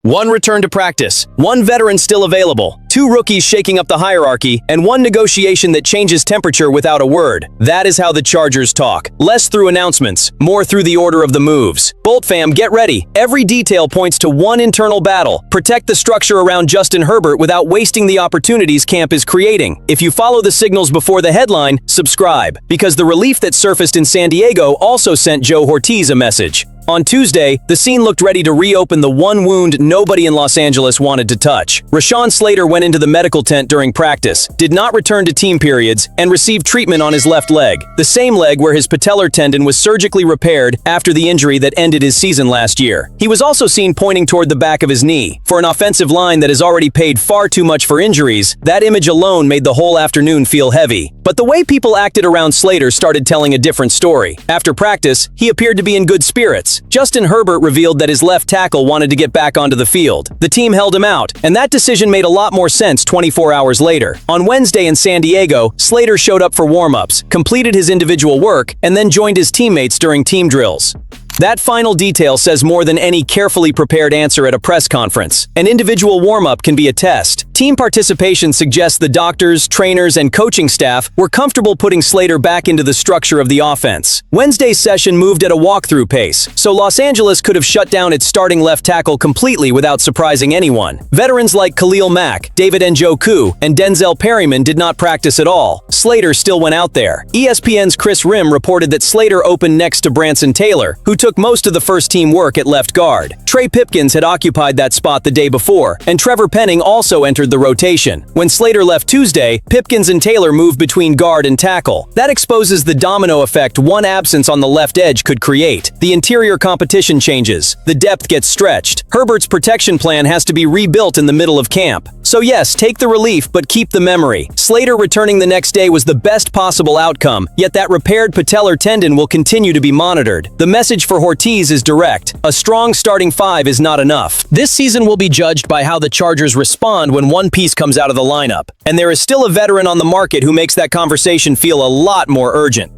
One return to practice, one veteran still available, two rookies shaking up the hierarchy, and one negotiation that changes temperature without a word. That is how the Chargers talk. Less through announcements, more through the order of the moves. Bolt fam, get ready. Every detail points to one internal battle. Protect the structure around Justin Herbert without wasting the opportunities camp is creating. If you follow the signals before the headline, subscribe, because the relief that surfaced in San Diego also sent Joe Hortiz a message. On Tuesday, the scene looked ready to reopen the one wound nobody in Los Angeles wanted to touch. Rashawn Slater went into the medical tent during practice, did not return to team periods, and received treatment on his left leg, the same leg where his patellar tendon was surgically repaired after the injury that ended his season last year. He was also seen pointing toward the back of his knee. For an offensive line that has already paid far too much for injuries, that image alone made the whole afternoon feel heavy. But the way people acted around Slater started telling a different story. After practice, he appeared to be in good spirits. Justin Herbert revealed that his left tackle wanted to get back onto the field. The team held him out, and that decision made a lot more sense 24 hours later. On Wednesday in San Diego, Slater showed up for warm-ups, completed his individual work, and then joined his teammates during team drills. That final detail says more than any carefully prepared answer at a press conference. An individual warm-up can be a test. Team participation suggests the doctors, trainers, and coaching staff were comfortable putting Slater back into the structure of the offense. Wednesday's session moved at a walkthrough pace, so Los Angeles could have shut down its starting left tackle completely without surprising anyone. Veterans like Khalil Mack, David Njoku, and Denzel Perryman did not practice at all. Slater still went out there. ESPN's Chris Rim reported that Slater opened next to Branson Taylor, who took most of the first-team work at left guard. Trey Pipkins had occupied that spot the day before, and Trevor Penning also entered the rotation. When Slater left Tuesday, Pipkins and Taylor moved between guard and tackle. That exposes the domino effect one absence on the left edge could create. The interior competition changes. The depth gets stretched. Herbert's protection plan has to be rebuilt in the middle of camp. So yes, take the relief, but keep the memory. Slater returning the next day was the best possible outcome, yet that repaired patellar tendon will continue to be monitored. The message for Hortiz is direct. A strong starting five is not enough. This season will be judged by how the Chargers respond when one piece comes out of the lineup. And there is still a veteran on the market who makes that conversation feel a lot more urgent.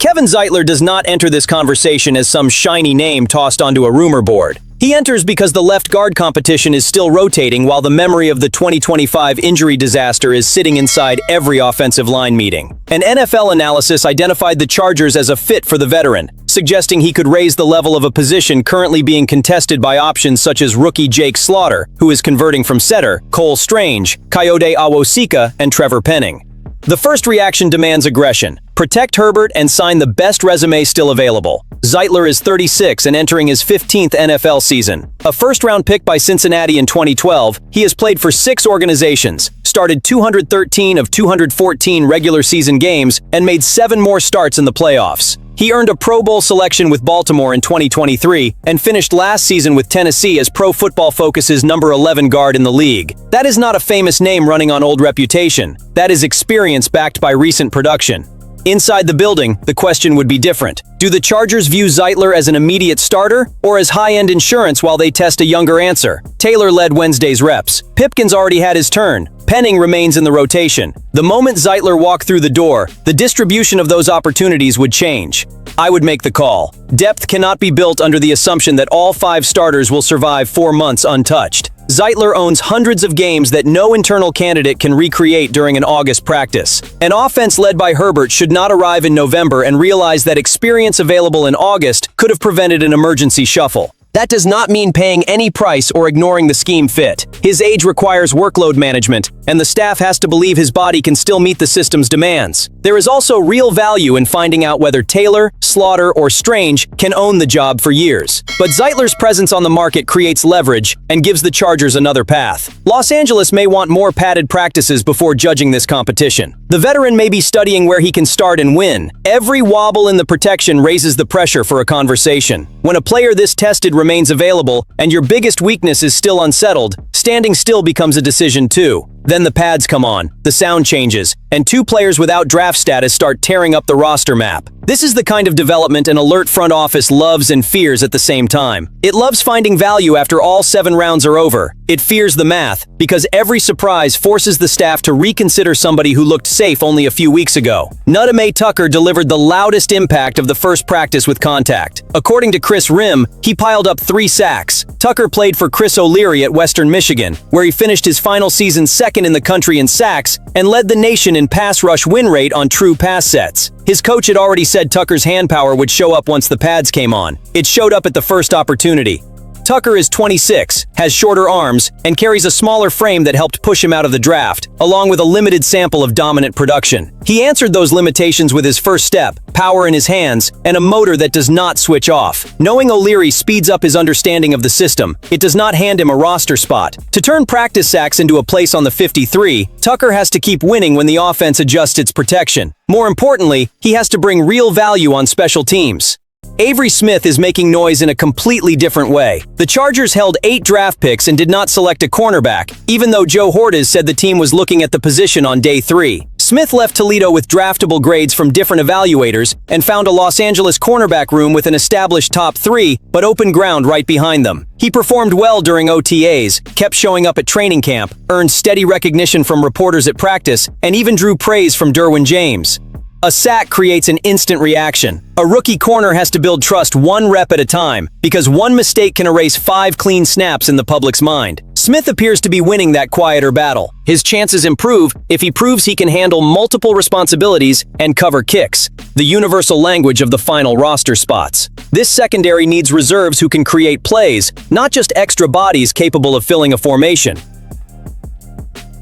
Kevin Zeitler does not enter this conversation as some shiny name tossed onto a rumor board. He enters because the left guard competition is still rotating while the memory of the 2025 injury disaster is sitting inside every offensive line meeting. An NFL analysis identified the Chargers as a fit for the veteran, suggesting he could raise the level of a position currently being contested by options such as rookie Jake Slaughter, who is converting from setter, Cole Strange, Kayode Awosika, and Trevor Penning. The first reaction demands aggression. Protect Herbert and sign the best resume still available. Zeitler is 36 and entering his 15th NFL season. A first-round pick by Cincinnati in 2012, he has played for 6 organizations, started 213 of 214 regular season games, and made 7 more starts in the playoffs. He earned a Pro Bowl selection with Baltimore in 2023 and finished last season with Tennessee as Pro Football Focus's number 11 guard in the league. That is not a famous name running on old reputation. That is experience backed by recent production. Inside the building, the question would be different. Do the Chargers view Zeitler as an immediate starter or as high-end insurance while they test a younger answer? Taylor led Wednesday's reps. Pipkins already had his turn. Penning remains in the rotation. The moment Zeitler walked through the door, the distribution of those opportunities would change. I would make the call. Depth cannot be built under the assumption that all 5 starters will survive 4 months untouched. Zeitler owns hundreds of games that no internal candidate can recreate during an August practice. An offense led by Herbert should not arrive in November and realize that experience available in August could have prevented an emergency shuffle. That does not mean paying any price or ignoring the scheme fit. His age requires workload management, and the staff has to believe his body can still meet the system's demands. There is also real value in finding out whether Taylor, Slaughter, or Strange can own the job for years. But Zeitler's presence on the market creates leverage and gives the Chargers another path. Los Angeles may want more padded practices before judging this competition. The veteran may be studying where he can start and win. Every wobble in the protection raises the pressure for a conversation. When a player this tested remains available and your biggest weakness is still unsettled, standing still becomes a decision too. Then the pads come on, the sound changes, and two players without draft status start tearing up the roster map. This is the kind of development an alert front office loves and fears at the same time. It loves finding value after all 7 rounds are over. It fears the math, because every surprise forces the staff to reconsider somebody who looked safe only a few weeks ago. Nadame Tucker delivered the loudest impact of the first practice with contact. According to Chris Rim, he piled up 3 sacks. Tucker played for Chris O'Leary at Western Michigan, where he finished his final season second in the country in sacks and led the nation in pass rush win rate on true pass sets. His coach had already said Tucker's hand power would show up once the pads came on. It showed up at the first opportunity. Tucker is 26, has shorter arms, and carries a smaller frame that helped push him out of the draft, along with a limited sample of dominant production. He answered those limitations with his first step, power in his hands, and a motor that does not switch off. Knowing O'Leary speeds up his understanding of the system. It does not hand him a roster spot. To turn practice sacks into a place on the 53, Tucker has to keep winning when the offense adjusts its protection. More importantly, he has to bring real value on special teams. Avery Smith is making noise in a completely different way. The Chargers held 8 draft picks and did not select a cornerback, even though Joe Hortiz said the team was looking at the position on day 3. Smith left Toledo with draftable grades from different evaluators and found a Los Angeles cornerback room with an established top 3, but open ground right behind them. He performed well during OTAs, kept showing up at training camp, earned steady recognition from reporters at practice, and even drew praise from Derwin James. A sack creates an instant reaction. A rookie corner has to build trust 1 rep at a time, because 1 mistake can erase 5 clean snaps in the public's mind. Smith appears to be winning that quieter battle. His chances improve if he proves he can handle multiple responsibilities and cover kicks, the universal language of the final roster spots. This secondary needs reserves who can create plays, not just extra bodies capable of filling a formation.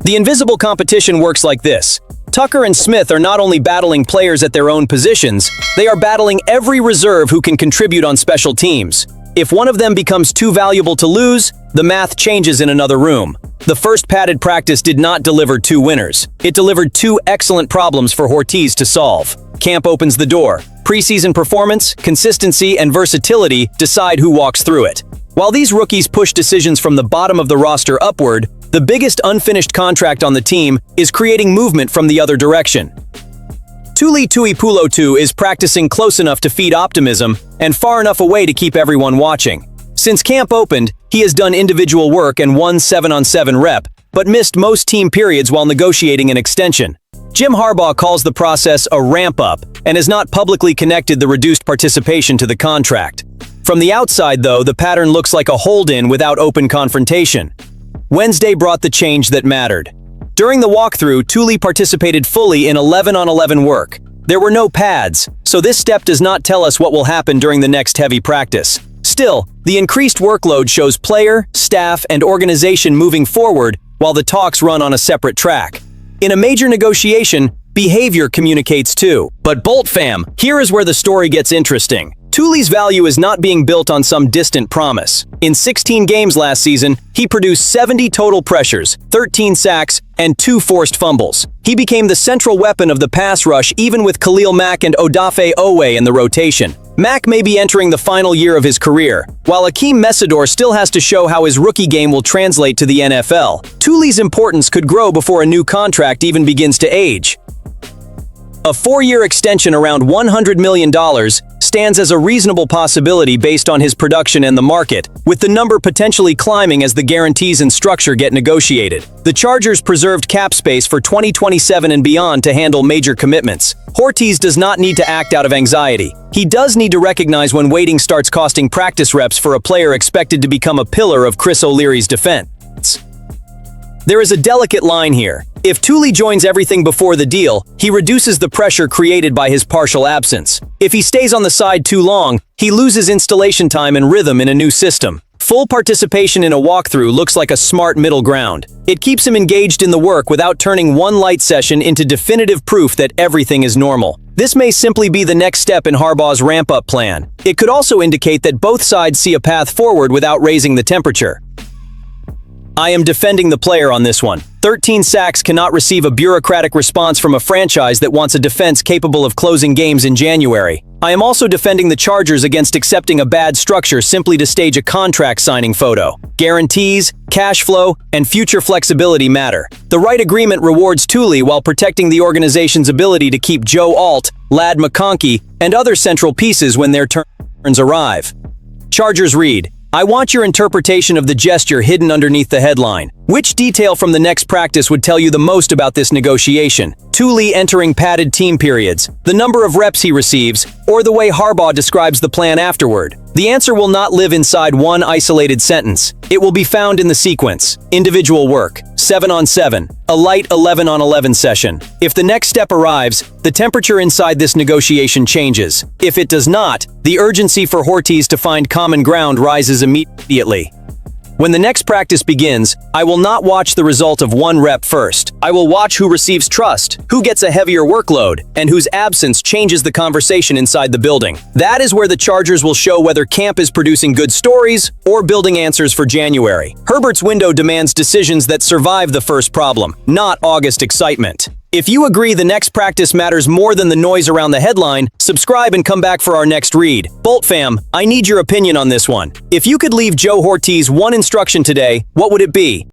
The invisible competition works like this. Tucker and Smith are not only battling players at their own positions, they are battling every reserve who can contribute on special teams. If one of them becomes too valuable to lose, the math changes in another room. The first padded practice did not deliver 2 winners. It delivered 2 excellent problems for Hortiz to solve. Camp opens the door. Preseason performance, consistency, and versatility decide who walks through it. While these rookies push decisions from the bottom of the roster upward, the biggest unfinished contract on the team is creating movement from the other direction. Tuli Tuipulotu is practicing close enough to feed optimism and far enough away to keep everyone watching. Since camp opened, he has done individual work and won 7-on-7 rep, but missed most team periods while negotiating an extension. Jim Harbaugh calls the process a ramp-up and has not publicly connected the reduced participation to the contract. From the outside, though, the pattern looks like a hold-in without open confrontation. Wednesday brought the change that mattered. During the walkthrough, Tuli participated fully in 11-on-11 work. There were no pads, so this step does not tell us what will happen during the next heavy practice. Still, the increased workload shows player, staff, and organization moving forward while the talks run on a separate track. In a major negotiation, behavior communicates too. But Bolt fam, here is where the story gets interesting. Tuli's value is not being built on some distant promise. In 16 games last season, he produced 70 total pressures, 13 sacks, and 2 forced fumbles. He became the central weapon of the pass rush even with Khalil Mack and Odafe Owe in the rotation. Mack may be entering the final year of his career, while Akeem Messidor still has to show how his rookie game will translate to the NFL. Tuli's importance could grow before a new contract even begins to age. A 4-year extension around $100 million stands as a reasonable possibility based on his production and the market, with the number potentially climbing as the guarantees and structure get negotiated. The Chargers preserved cap space for 2027 and beyond to handle major commitments. Hortiz does not need to act out of anxiety. He does need to recognize when waiting starts costing practice reps for a player expected to become a pillar of Chris O'Leary's defense. There is a delicate line here. If Tuli joins everything before the deal, he reduces the pressure created by his partial absence. If he stays on the side too long, he loses installation time and rhythm in a new system. Full participation in a walkthrough looks like a smart middle ground. It keeps him engaged in the work without turning one light session into definitive proof that everything is normal. This may simply be the next step in Harbaugh's ramp-up plan. It could also indicate that both sides see a path forward without raising the temperature. I am defending the player on this one. 13 sacks cannot receive a bureaucratic response from a franchise that wants a defense capable of closing games in January. I am also defending the Chargers against accepting a bad structure simply to stage a contract signing photo. Guarantees, cash flow, and future flexibility matter. The right agreement rewards Tuli while protecting the organization's ability to keep Joe Alt, Ladd McConkey, and other central pieces when their turns arrive. Chargers read, I want your interpretation of the gesture hidden underneath the headline. Which detail from the next practice would tell you the most about this negotiation? Tuli entering padded team periods, the number of reps he receives, or the way Harbaugh describes the plan afterward? The answer will not live inside one isolated sentence. It will be found in the sequence. Individual work, 7-on-7, a light 11-on-11 session. If the next step arrives, the temperature inside this negotiation changes. If it does not, the urgency for Hortiz to find common ground rises immediately. When the next practice begins, I will not watch the result of one rep first. I will watch who receives trust, who gets a heavier workload, and whose absence changes the conversation inside the building. That is where the Chargers will show whether camp is producing good stories or building answers for January. Herbert's window demands decisions that survive the first problem, not August excitement. If you agree the next practice matters more than the noise around the headline, subscribe and come back for our next read. Bolt fam, I need your opinion on this one. If you could leave Joe Hortiz one instruction today, what would it be?